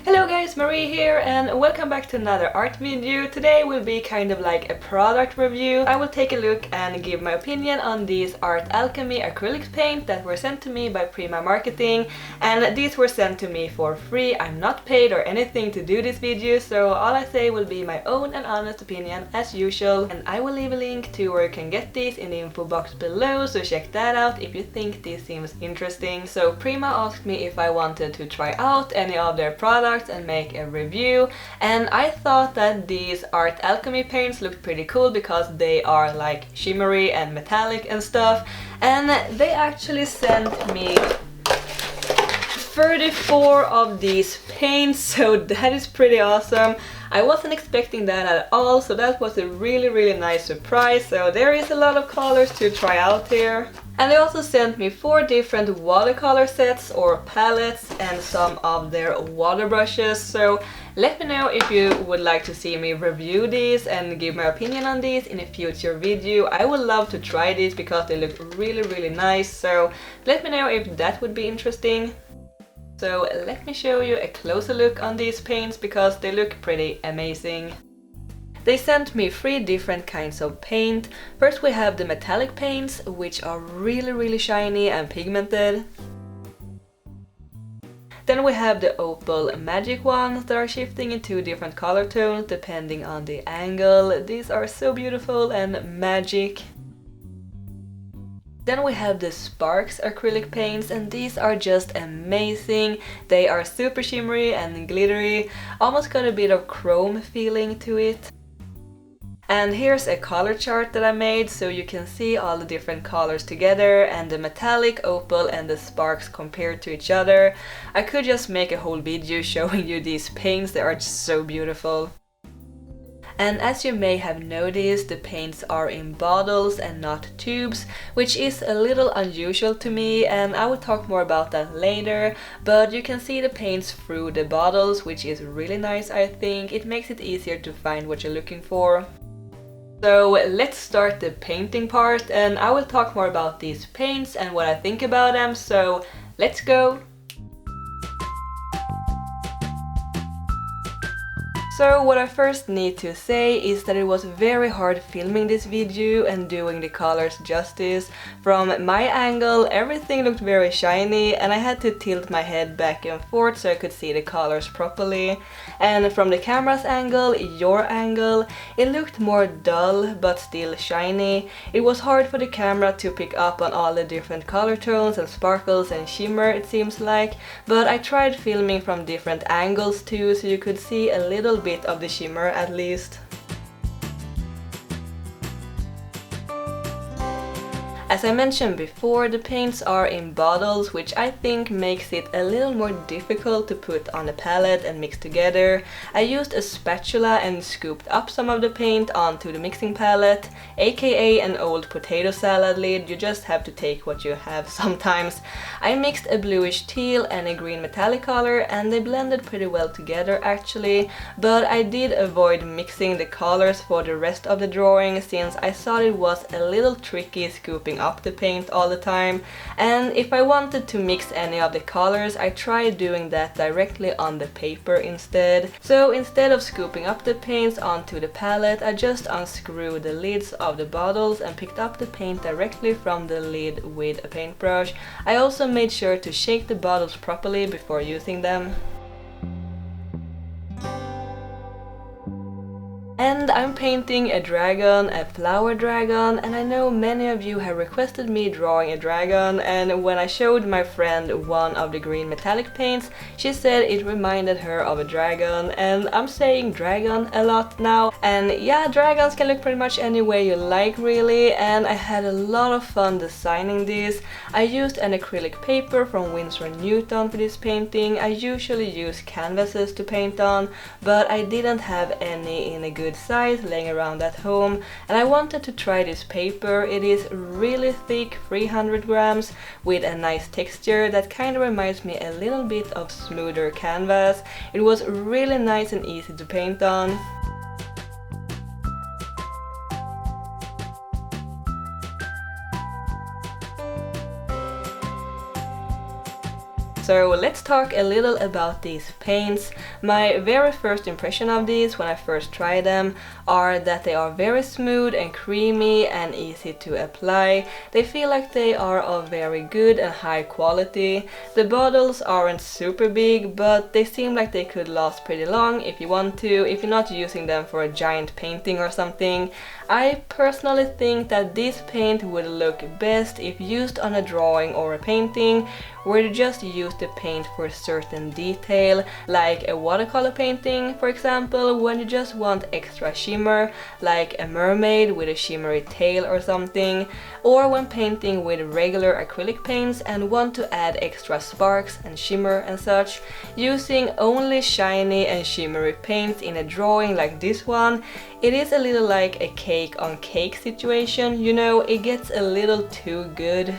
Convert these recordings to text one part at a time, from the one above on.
Hello guys, Marie here and welcome back to another art video. Today will be kind of like a product review. I will take a look and give my opinion on these Art Alchemy acrylic paint that were sent to me by Prima Marketing, and these were sent to me for free. I'm not paid or anything to do this video, so all I say will be my own and honest opinion as usual, and I will leave a link to where you can get these in the info box below, so check that out if you think this seems interesting. So Prima asked me if I wanted to try out any of their products and make a review, and I thought that these Art Alchemy paints looked pretty cool because they are like shimmery and metallic and stuff, and they actually sent me 34 of these paints, so that is pretty awesome. I wasn't expecting that at all, so that was a really nice surprise. So there is a lot of colors to try out here. And they also sent me 4 different watercolor sets or palettes and some of their water brushes. So let me know if you would like to see me review these and give my opinion on these in a future video. I would love to try these because they look really nice, so let me know if that would be interesting. So let me show you a closer look on these paints because they look pretty amazing. They sent me 3 different kinds of paint. First we have the metallic paints, which are really shiny and pigmented. Then we have the opal magic ones that are shifting in 2 different color tones depending on the angle. These are so beautiful and magic. Then we have the Sparks acrylic paints, and these are just amazing. They are super shimmery and glittery, almost got a bit of chrome feeling to it. And here's a color chart that I made so you can see all the different colors together and the metallic, opal and the sparks compared to each other. I could just make a whole video showing you these paints, they are just so beautiful. And as you may have noticed, the paints are in bottles and not tubes, which is a little unusual to me, and I will talk more about that later. But you can see the paints through the bottles, which is really nice, I think. It makes it easier to find what you're looking for. So let's start the painting part, and I will talk more about these paints and what I think about them, so let's go! So what I first need to say is that it was very hard filming this video and doing the colors justice. From my angle everything looked very shiny and I had to tilt my head back and forth so I could see the colors properly. And from the camera's angle, your angle, it looked more dull but still shiny. It was hard for the camera to pick up on all the different color tones and sparkles and shimmer, it seems like, but I tried filming from different angles too so you could see a little bit of the shimmer at least. As I mentioned before, the paints are in bottles, which I think makes it a little more difficult to put on the palette and mix together. I used a spatula and scooped up some of the paint onto the mixing palette, aka an old potato salad lid. You just have to take what you have sometimes. I mixed a bluish teal and a green metallic color and they blended pretty well together actually, but I did avoid mixing the colors for the rest of the drawing since I thought it was a little tricky scooping up the paint all the time, and if I wanted to mix any of the colors I tried doing that directly on the paper instead. So instead of scooping up the paints onto the palette, I just unscrewed the lids of the bottles and picked up the paint directly from the lid with a paintbrush. I also made sure to shake the bottles properly before using them. And I'm painting a dragon, a flower dragon, and I know many of you have requested me drawing a dragon, and when I showed my friend one of the green metallic paints, she said it reminded her of a dragon, and I'm saying dragon a lot now. And yeah, dragons can look pretty much any way you like really, and I had a lot of fun designing this. I used an acrylic paper from Winsor Newton for this painting. I usually use canvases to paint on, but I didn't have any in a good size laying around at home, and I wanted to try this paper. It is really thick, 300 grams, with a nice texture that kind of reminds me a little bit of smoother canvas. It was really nice and easy to paint on. So let's talk a little about these paints. My very first impression of these when I first tried them are that they are very smooth and creamy and easy to apply. They feel like they are of very good and high quality. The bottles aren't super big, but they seem like they could last pretty long if you want to, if you're not using them for a giant painting or something. I personally think that this paint would look best if used on a drawing or a painting, where you just use the paint for a certain detail, like a watercolor painting, for example, when you just want extra shimmer, like a mermaid with a shimmery tail or something, or when painting with regular acrylic paints and want to add extra sparks and shimmer and such. Using only shiny and shimmery paints in a drawing like this one, it is a little like a cake on cake situation, you know, it gets a little too good.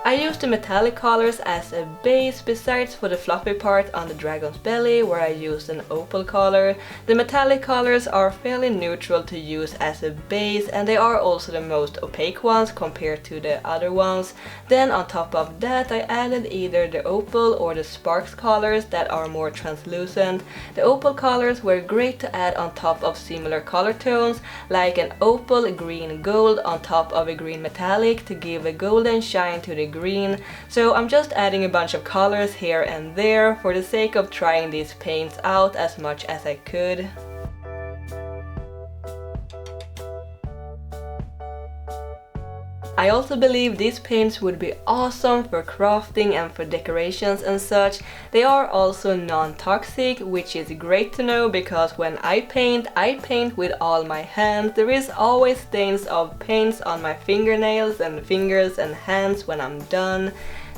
I used the metallic colors as a base, besides for the fluffy part on the dragon's belly where I used an opal color. The metallic colors are fairly neutral to use as a base, and they are also the most opaque ones compared to the other ones. Then on top of that I added either the opal or the sparks colors that are more translucent. The opal colors were great to add on top of similar color tones, like an opal green gold on top of a green metallic to give a golden shine to the green. So I'm just adding a bunch of colors here and there for the sake of trying these paints out as much as I could. I also believe these paints would be awesome for crafting and for decorations and such. They are also non-toxic, which is great to know, because when I paint with all my hands. There is always stains of paints on my fingernails and fingers and hands when I'm done.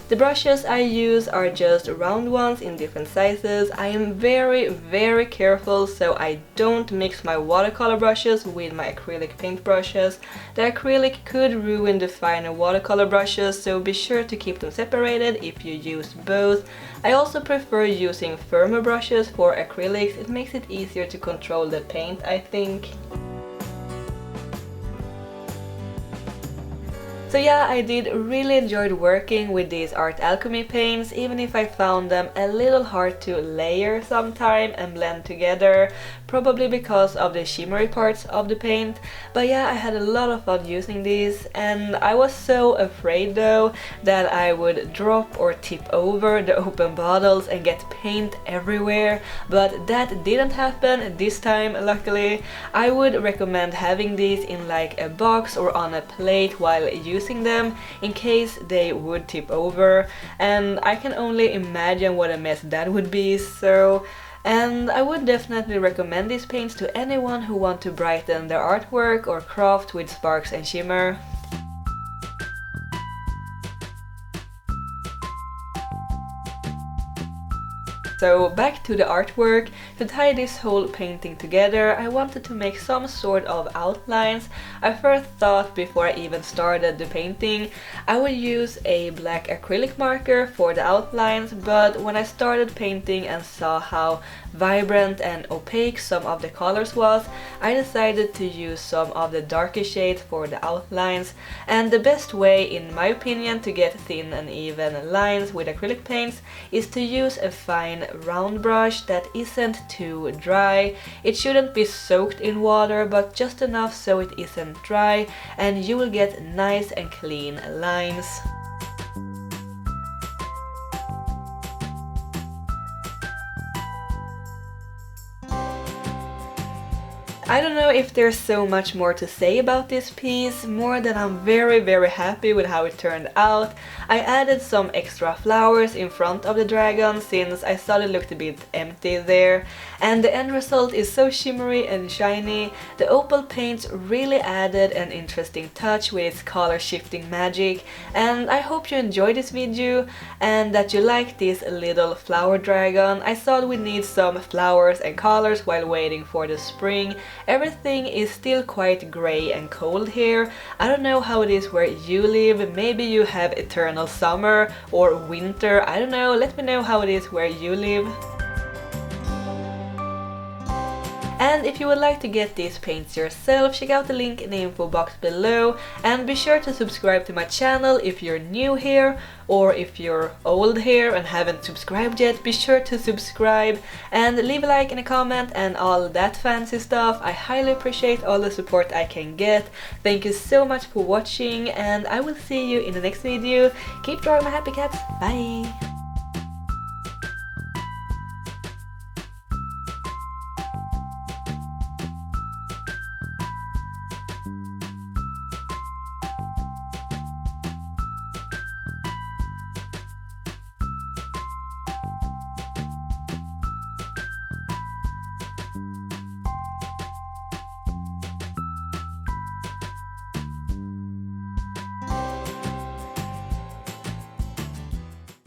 The brushes I use are just round ones in different sizes. I am very careful so I don't mix my watercolor brushes with my acrylic paint brushes. The acrylic could ruin the finer watercolor brushes, so be sure to keep them separated if you use both. I also prefer using firmer brushes for acrylics. It makes it easier to control the paint, I think. So yeah, I did really enjoy working with these Art Alchemy paints, even if I found them a little hard to layer sometime and blend together, probably because of the shimmery parts of the paint. But yeah, I had a lot of fun using these, and I was so afraid though that I would drop or tip over the open bottles and get paint everywhere, but that didn't happen this time, luckily. I would recommend having these in like a box or on a plate while using them, in case they would tip over, and I can only imagine what a mess that would be. And I would definitely recommend these paints to anyone who want to brighten their artwork or craft with sparks and shimmer. So back to the artwork. To tie this whole painting together, I wanted to make some sort of outlines. I first thought, before I even started the painting, I would use a black acrylic marker for the outlines, but when I started painting and saw how vibrant and opaque some of the colors was, I decided to use some of the darker shades for the outlines. And the best way, in my opinion, to get thin and even lines with acrylic paints is to use a fine round brush that isn't too dry. It shouldn't be soaked in water, but just enough so it isn't dry, and you will get nice and clean lines. I don't know if there's so much more to say about this piece, more than I'm very happy with how it turned out. I added some extra flowers in front of the dragon since I thought it looked a bit empty there, and the end result is so shimmery and shiny. The opal paints really added an interesting touch with its color shifting magic, and I hope you enjoyed this video and that you like this little flower dragon. I thought we need some flowers and colors while waiting for the spring. Everything is still quite grey and cold here. I don't know how it is where you live. Maybe you have eternal summer or winter. I don't know. Let me know how it is where you live. And And if you would like to get these paints yourself, check out the link in the info box below, and be sure to subscribe to my channel if you're new here, or if you're old here and haven't subscribed yet, be sure to subscribe and leave a like and a comment and all that fancy stuff. I highly appreciate all the support I can get. Thank you so much for watching, and I will see you in the next video. Keep drawing my happy cats. Bye!